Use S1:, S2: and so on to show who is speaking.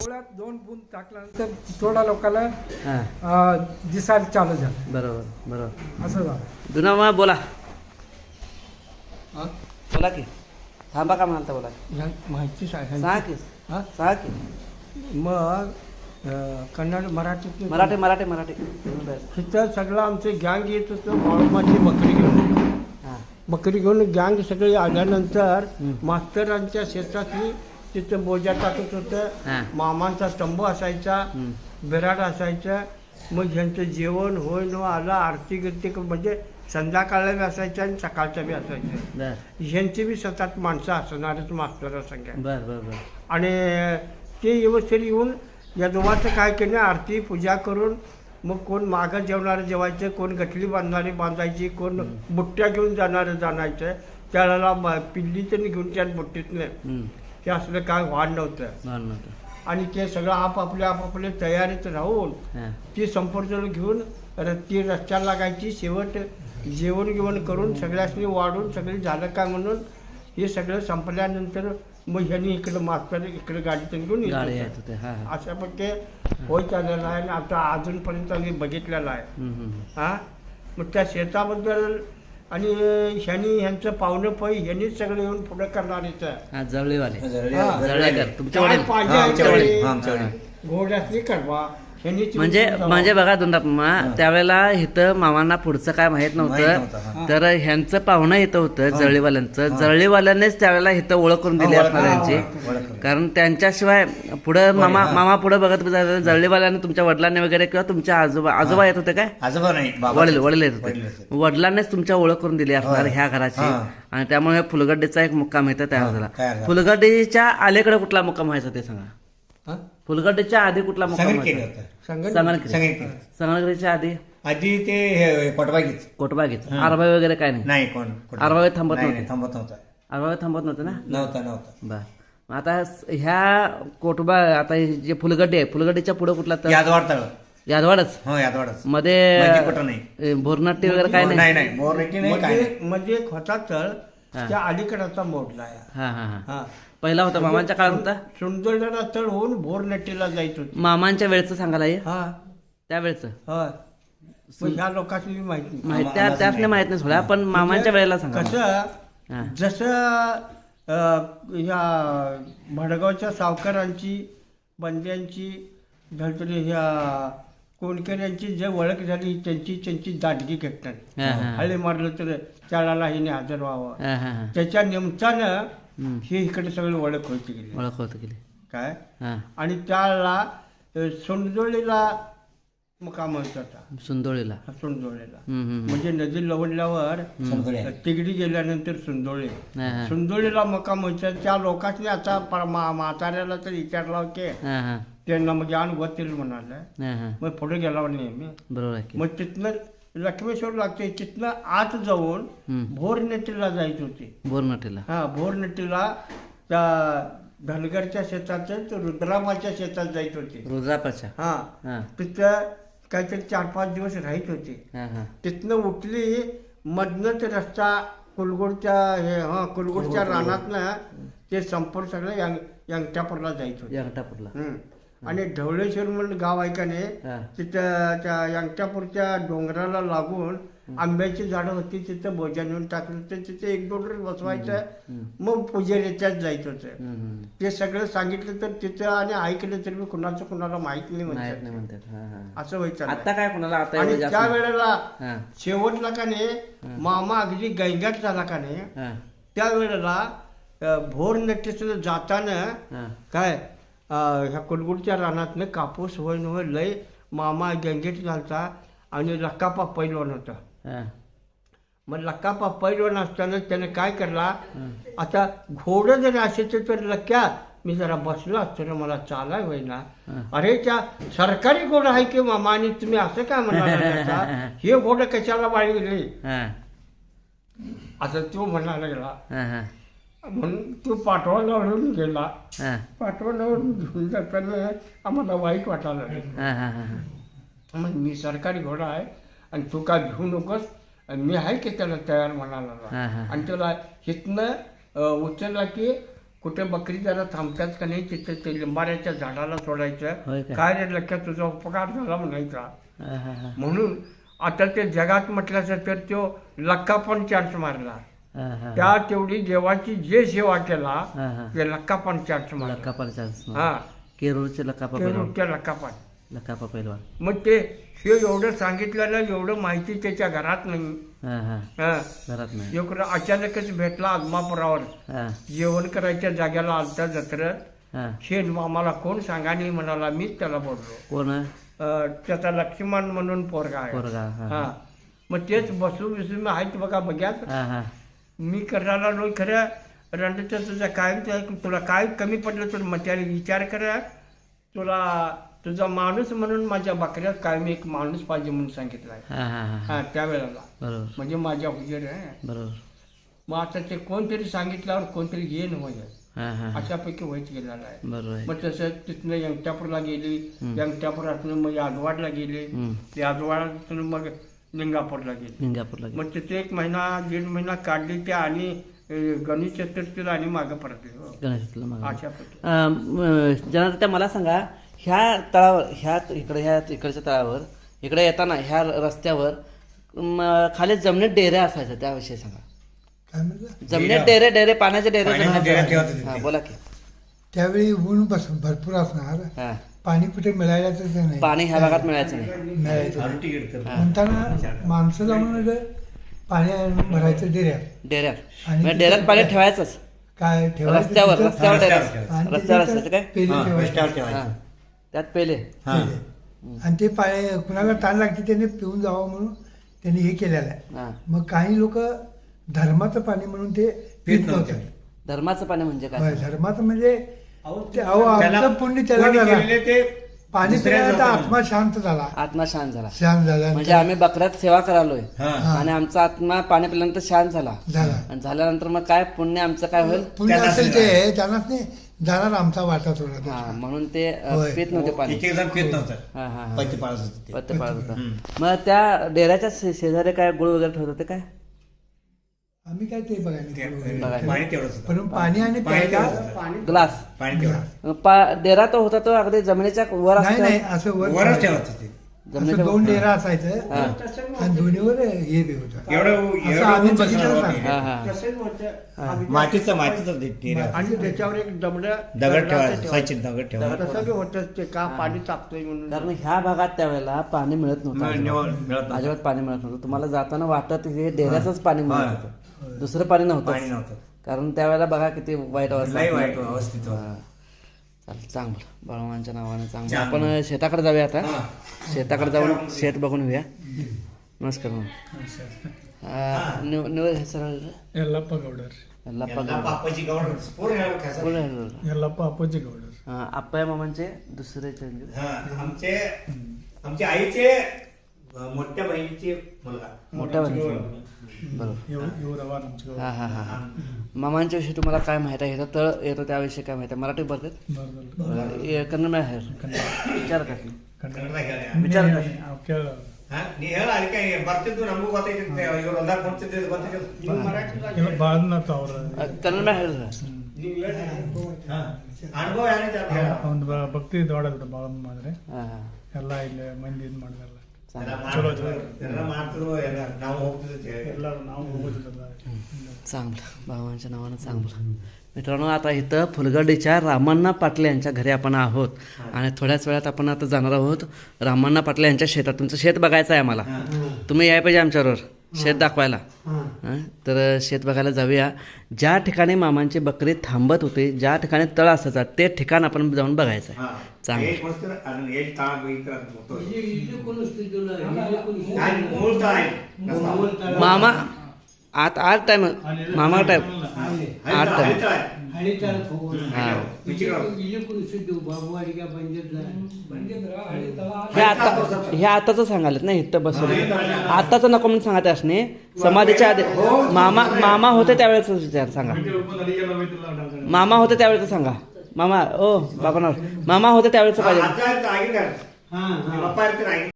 S1: डोळ्यात 2 बूंद टाकल्यानंतर थोडा लोकांना दिसायला चालू झालं.
S2: बरोबर बरोबर.
S1: असं झालं.
S2: जुना मग बोला बोला की थांबा का म्हणता बोला
S1: ह्या माहिती
S2: सांगा की
S1: हां
S2: सांगा की
S1: मग कन्नड मराठीत
S2: मराठी मराठी मराठी
S1: तिथं सगळं आमचं गँग येत होतं बाळूमाची बकरी घेऊन.
S2: हां
S1: बकरी घेऊन गँग सगळी आल्यानंतर मास्तरांच्या शेतातली तिथं बोजा टाकत होतं.
S2: हां.
S1: मामांचा तंबू असायचा, बिराड असायचं. मग ह्यांचं जेवण होय न आला आरती गिरती म्हणजे संध्याकाळला बी असायचं आणि सकाळचं बी असायचं.
S2: बर
S1: ह्यांची बी 7-8 माणसं असणारच मास्तर संख्या.
S2: बर बर बर
S1: आणि ते व्यवस्थित येऊन या दोघांचं काय केलं आरती पूजा करून मग कोण मागं जेवणारं जेवायचं, कोण गटली बांधणारी बांधायची, कोण बुट्ट्या घेऊन जाणारं जाणायचं. त्याला पिल्ली तर घेऊन त्या बुट्टीतनं ते असलं काय वाढ नव्हतं. आणि ते सगळं आपापल्या तयारीत राहून ती संपूर्ण घेऊन ती रस्त्याला लागायची. शेवट जेवण करून सगळ्यांनी वाढून सगळी झालं काय म्हणून हे सगळं संपल्यानंतर मग ह्यांनी इकडं मास्तर इकडे गाडीतून घेऊन येत होते. अशा पण ते होय चाललेलं आहे आणि आता अजूनपर्यंत आम्ही बघितलेलं आहे. हां मग त्या शेताबद्दल आणि ह्यांचं पाहुणं पै ह्यांनीच सगळं येऊन पुढे करणार इथं
S2: जवळीवाले
S1: काय पाहिजे घोड्यातली कडवा
S2: म्हणजे बघा दोंडाप्पा त्यावेळेला इथं मामांना पुढचं काय माहित नव्हतं. तर ह्यांचं पाहुणं इथं होतं जवळीवाल्यांचं. जवळीवाल्यांनीच त्यावेळेला इथं ओळख करून दिली असणार यांची. कारण त्यांच्याशिवाय पुढं मामा पुढे बघत जवळीवाल्यांनी तुमच्या वडिलांनी वगैरे किंवा तुमच्या आजोबा येत होते काय
S3: आजोबा नाही
S2: वडील येत होते. वडिलांनीच तुमच्या ओळख करून दिली असणार ह्या घराची. आणि त्यामुळे फुलगड्डीचा एक मुक्काम इथं तयार झाला. फुलगड्डीच्या अलीकडे कुठला मुक्काम व्हायचा ते सांगा. फुलगड्डीच्या आधी कुठला मुक्काम संगणगिरीच्या
S3: आधी ते
S2: कोटबागीत आरबाई वगैरे काय नाही. आरबाई थांबत
S3: नव्हता.
S2: आरबाई थांबत नव्हते ना.
S3: नव्हता.
S2: बर आता ह्या कोटबा आता जे फुलगड्डी आहे फुलगड्डीच्या पुढे कुठला तर यादवाडच मध्ये भोरनाट्टी वगैरे काय नाही.
S1: मध्ये एक होता तळ त्या अलीकडाचा मोडला.
S2: हा पहिला होता मामांच्या काळात होता.
S1: सुंदरला तळ होऊन भोरनट्टीला जायचं होतं.
S2: मामांच्या वेळचं सांगायला
S1: हा
S2: त्यावेळेचं
S1: ह्या लोकांची माहिती
S2: त्यासने माहित नाही सोडा पण मामांच्या वेळेला सांगा.
S1: कसं जसं ह्या भडगावच्या सावकारांची बंद्यांची धडतरी ह्या कोणकऱ्यांची जे ओळख झाली त्यांची दाटगी घेतणार. हल्ले मारलं तर त्याला हिने हजर व्हावं त्याच्या निमित्तानं हे इकडे सगळी ओळख होती गेली काय. आणि त्याला सोंडजोळीला मुक्काम होता. सुंदोळीला म्हणजे नदी लवडल्यावर तिगडी गेल्यानंतर सुंदोळीला मुक्काम व्हायचा. त्या लोकांनी आता म्हाताऱ्याला तर विचारला की त्यांना मग ज्ञान होतील म्हणाले. मग पुढे गेला नेहमी. बरोबर. मग तिथनं लक्ष्मेश्वर लागते तिथनं आत जाऊन भोरनट्टीला जायची होती. भोरनट्टीला त्या धनगरच्या शेतात रुद्राबाच्या शेतात जायची होती. रुद्राबाच्या तिथं काहीतरी 4-5 दिवस राहत होते. तिथनं उठली मधनच रस्ता कुलगुडच्या रानातनं ते संपूर्ण सगळं यंगटापूरला जायचं होतं. आणि ढवळेश्वर म्हणून गाव आहे का नाही तिथं त्या यंगटापूरच्या डोंगराला लागून आंब्याची झाडं होती. तिथं भोजन येऊन टाकलं तर तिथे 1-2 रोज बसवायचं. मग पुजेरीच्याच जायचं होतं. ते सगळं सांगितलं तर तिथं आणि ऐकलं तरी कुणाला माहित नाही म्हणतात. असं व्हायचं. आता काय कुणाला आणि त्या वेळेला शेवटला का नाही मामा अगदी गैंगाट झाला का नाही त्यावेळेला भोरनट्टी सुद्धा जाताना काय ह्या कुलगुडच्या रानातनं कापूस होय न लय मामा गंगेट घालता. आणि लक्कापा पैलवान होता. मग लक्कापा पैलवान असताना त्याने काय करला आता घोडं जर असेल तर लक्क्या मी जरा बसलो असतो ना मला चालाय होईना. अरे त्या सरकारी घोडं आहे की मामा आणि तुम्ही असं काय म्हणाला हे घोडं कशाला बाळी गेले असं तो म्हणायला गेला. म्हणून तो पाठवालावरून गेला. पाठवालावरून घेऊन जाताना आम्हाला वाईट वाटायला लागलं. मग मी सरकारी घोडा आहे आणि तू काय घेऊ नकोस मी आहे की त्याला तयार म्हणाला. आणि त्याला हिथनं उचलला की कुठे बकरी जरा थांबतात का नाही तिथे ते लिंबाऱ्याच्या झाडाला
S2: होय
S1: सोडायचं
S2: काय?
S1: काय रे लक्षात तुझा उपकार झाला म्हणायचा.
S2: हा, हा, हा.
S1: म्हणून आता ते जगात म्हटलं तर तो लक्का पण चार्ज मारला.
S2: हा, हा.
S1: त्या तेवढी देवाची जे सेवा केला
S2: हा, हा.
S1: ते लक्का पण चार्ज मारला.
S2: लक्कापा चान्स
S1: हा
S2: केरूरचे लक्कापा पहिलवान
S1: त्या लक्का पण
S2: लक्कापा पहिलवान.
S1: मग ते हे एवढं सांगितलेलं एवढं माहिती त्याच्या घरात नाही.
S2: हा, हा.
S1: हा
S2: घरात नाही.
S1: एक अचानकच भेटला आदमापुरावर
S2: हा,
S1: जेवण करायच्या जागेला आलता जत्रेत.
S2: हा.
S1: शेण आम्हाला कोण सांगा नाही म्हणाला, मीच त्याला बोललो.
S2: कोण
S1: त्याचा लक्ष्मण म्हणून पोरगा आहे.
S2: पोरगा? हा,
S1: हा मग तेच बसू बिसून आहेत बघा बघ्यात.
S2: हा, हा.
S1: मी करायला नो खरं रणच्या तुझा काय तुला काय कमी पडलं तर मग त्याने विचार करा. तुला तुझा माणूस म्हणून माझ्या बकऱ्यात कायम एक माणूस पाहिजे म्हणून सांगितलं आहे.
S2: हा, हा, हा.
S1: हा त्यावेळेला
S2: बरोबर
S1: म्हणजे माझ्या हुजेर आहे.
S2: बरोबर.
S1: मग आता ते कोणतरी सांगितल्यावर कोणतरी येईन होईल
S2: हा, हा.
S1: अशापैकी व्हायच गेलेला आहे.
S2: बरोबर आहे.
S1: मग तसं तिथनं यंगट्यापूरला गेली. यंगट्यापुरातून मग यादवाडला गेली.
S2: हम्म.
S1: यादवाडातून मग लिंगापूरला गेली.
S2: लिंगापूरला गेले.
S1: मग तिथे 1 महिना काढली त्या आणि गणेश चतुर्थीला आणि मागं परतली. हो.
S2: गणेशातलं मग
S1: अशापैकी
S2: जनार्दन मला सांगा, ह्या तळावर ह्या इकडच्या तळावर इकडे येताना ह्या रस्त्यावर खाली जमिनीत डेऱ्या असायच्या, त्याविषयी सांगा.
S4: काय म्हणलं
S2: जमिनीत डेरे पाण्याचे डेरे
S3: पाण्याचे डेरे ठेवत होते
S2: हा
S3: ते.
S2: बोला की.
S4: त्यावेळी ऊन भरपूर असणार,
S2: हा.
S4: पाणी कुठे मिळायलाच नाही,
S2: पाणी ह्या भागात मिळायचं नाही.
S4: मिळायचं नाही.
S3: आरटी गिरतं.
S4: म्हणताना माणसं लावून पाणी आणून भरायचं डेऱ्यात
S2: डेऱ्यात
S4: आणि
S2: म्हणजे डेऱ्यात पाणी ठेवायचंच.
S4: काय ठेवायचं
S2: रस्त्यावर
S4: तिथं.
S2: रस्त्यावर
S3: रस्त्यावर
S2: डेऱ्यात
S4: आणि
S2: रस्त्यावर
S4: तिथं
S2: असायचं काय?
S4: पेले
S3: हा,
S4: ठेवायचे.
S3: रस्त्यावर
S2: हा.
S3: ठेवायचं.
S2: त्यात पेले.
S3: हा.
S4: आणि ते पाणी कुणाला ताण लागते त्याने पिऊन जावं म्हणून त्यांनी हे केलेलं आहे.
S2: हा.
S4: मग काही लोक धर्माचं पाणी म्हणून ते
S3: पीत
S4: पित
S3: नव्हते.
S4: नव्हते.
S2: धर्माचं पाणी म्हणजे काय?
S4: होय, धर्माचं म्हणजे ते
S3: त्याला
S4: आमचं पुण्य त्याला
S3: कोणी
S4: झालं.
S3: केलेले ते
S4: पाणी
S3: दुसऱ्या
S4: पिल्यानंतर
S3: लोकांना.
S4: आत्मा शांत झाला.
S2: आत्मा शांत झाला.
S4: शांत झाला
S2: म्हणजे आम्ही बकऱ्यात सेवा करालोय
S3: हा.
S2: आणि आमचा आत्मा पाणी पिल्यानंतर शांत झाला.
S4: झाला.
S2: आणि झाल्यानंतर मग काय पुण्य आमचं काय होईल?
S4: पुण्य
S3: त्यांना
S4: असेल
S3: असेल
S4: ते त्यांनाच नाही जाणार आमचा वाटा थोडा
S2: हा
S4: त्याचा.
S2: म्हणून ते
S4: होय.
S2: पित नव्हते पाणी.
S3: एक जण पीत नव्हतं.
S2: हा, हा, हा.
S3: पत्ते पाळत होते ते.
S2: पत्ते पाळत होता. मग त्या डेऱ्याच्या शेजारी काय गुळ वगैरे ठेवत होते काय?
S4: आम्ही काय ते बघायला
S3: ते-
S4: गेलो.
S2: बघायला.
S3: पाणी तेवढंच होतं.
S4: पण पाणी आणि
S3: पाणी
S4: प्यायला
S3: तेवढंच होतं.
S2: ग्लास.
S3: पाणी तेवढं.
S2: डेरा तो होता तो अगदी जमिनीच्या वर
S4: नाही नाही
S2: असतो.
S4: असं वर
S3: वरच ठेवत होते.
S4: असं
S2: जमिनीच्या
S4: 2 डेरा असायचं
S2: हा.
S4: आणि दोन्हीवर हे बी होतं.
S3: एवढं
S4: आम्ही
S3: उंच
S4: बघितलं
S3: असणार
S4: नाही.
S3: नाही.
S2: हा, हा.
S1: तसंच होतं.
S3: मातीचं डेरा.
S1: आणि त्याच्यावर एक
S3: दगड ठेवायचं. सचिन दगड ठेवायचं.
S1: तसं बी होतं ते का पाणी तापतोय म्हणून.
S2: कारण ह्या भागात त्यावेळेला पाणी मिळत नव्हतं
S3: मिळत
S2: अजिबात.
S3: नव्हतं.
S2: अजिबात पाणी मिळत नव्हतं. तुम्हाला जाताना वाटत हे डेऱ्याचंच पाणी मिळत
S3: हा.
S2: होतं, दुसरं पाणी
S3: पाणी
S2: नव्हतं.
S3: नव्हतं.
S2: कारण त्यावेळेला बघा किती वाईट अवस्था.
S3: लई वाईट अवस्थित होतं.
S2: हा. चालेल, चांगलं बाळमांच्या नावाने चांगलं.
S3: चांगलं.
S2: आपण शेताकडे जाऊया आता.
S3: हा.
S2: शेताकडे जाऊन शेत बघून येऊया. नमस्कार मग. निवड सरळ
S5: यल्लाप्पा गौडर
S2: लप्पा
S3: यांना पापाची गवड पूर्ण एवढं खायचं.
S5: यल्लाप्पा अप्पाजी गौडर
S2: आप्पा मामांचे दुसरे
S3: हा, आमचे आईचे मोठ्या बहिणीचे मुलगा.
S2: मोठ्या बहिणीचे. बरोबर.
S5: येऊ रवान आमच्या
S2: हा हा हा हा. मामांच्या विषयी तुम्हाला काय माहिती आहे? इथं तळ येतो त्याविषयी काय माहिती आहे? मराठी बोलतात? कन्नड आहे विचार का
S3: ಕನ್ನಡದಾಗ ಹೇಳಿ.
S2: ವಿಚಾರ
S5: ಕೇಳ
S3: ಹಾ, ನೀ ಹೇಳ ಅದಕ್ಕೆ ಬರ್ತಿದ್ದು ನಮಗೂ ಗೊತ್ತೈತಿ ಇವ್ರು ಒಂದಾಗ ಕೊಡ್ತಿದ್ದು ಗೊತ್ತಿದ್ದು.
S5: ಎಲ್ಲ ಬಾದ್ನತ್ತ ಅವ್ರ
S2: ಕನ್ನಡ ಮ್ಯಾಗ ಹೇಳ್ರಿ.
S3: ಹಾ, ಅನುಭವ ಏನೈತೆ ಅಂತ ಹೇಳ.
S5: ಒಂದು ಭಕ್ತಿ ದೊಡ್ಡದ ಬಾಳ ಮಾಡಿದ್ರೆ
S2: ಹಾ ಹಾ.
S5: ಎಲ್ಲ ಇಲ್ಲಿ ಮಂದಿ ಇದು ಮಾಡಿದ್ರಲ್ಲ
S3: ಎಲ್ಲ ಮಾಡ್ತಿದ್ರು ಎಲ್ಲ ನಾವು ಹೋಗ್ತಿದ್ವಿ.
S5: ಎಲ್ಲರೂ ನಾವು ಹೋಗೋದಿಲ್ಲ.
S2: चांगलं बाबांच्या नावानं चांगलं. मित्रांनो, आता इथं फुलगडीच्या रामण्णा पाटले यांच्या घरी आपण आहोत आणि थोड्याच वेळात आपण आता जाणार आहोत रामण्णा पाटले यांच्या शेतात. तुमचं शेत बघायचं आहे आम्हाला. तुम्ही याय पाहिजे आमच्याबरोबर शेत दाखवायला. हं? तर शेत बघायला जाऊया. ज्या ठिकाणी मामांची बकरी थांबत होती, ज्या ठिकाणी तळ असायचा, ते ठिकाण आपण जाऊन बघायचं आहे. चांगलं.
S3: ಏನ್ ಕೊಡ್ತೀರ ಅದನ್ನ ಏನ್ ತಾಂಡ್ ಬೈಕ್ರ ಅಂತ ಗೊತ್ತು.
S2: मामा आठ टाइम मामा टाइम 8 टाइम. हे आताच सांगालेत ना इथं बसवलं. आताच नको म्हणून सांगा त्यासने. समाधीच्या आधी मामा होते त्यावेळेच विचार सांगा. मामा होते त्यावेळेच सांगा. मामा ओ बाबा मामा होते त्यावेळेच पाहिजे.
S3: ಆಗಿದ್ದಾರೆ. ನಿಮ್ಮ ಅಪ್ಪ ಇರ್ತೀರ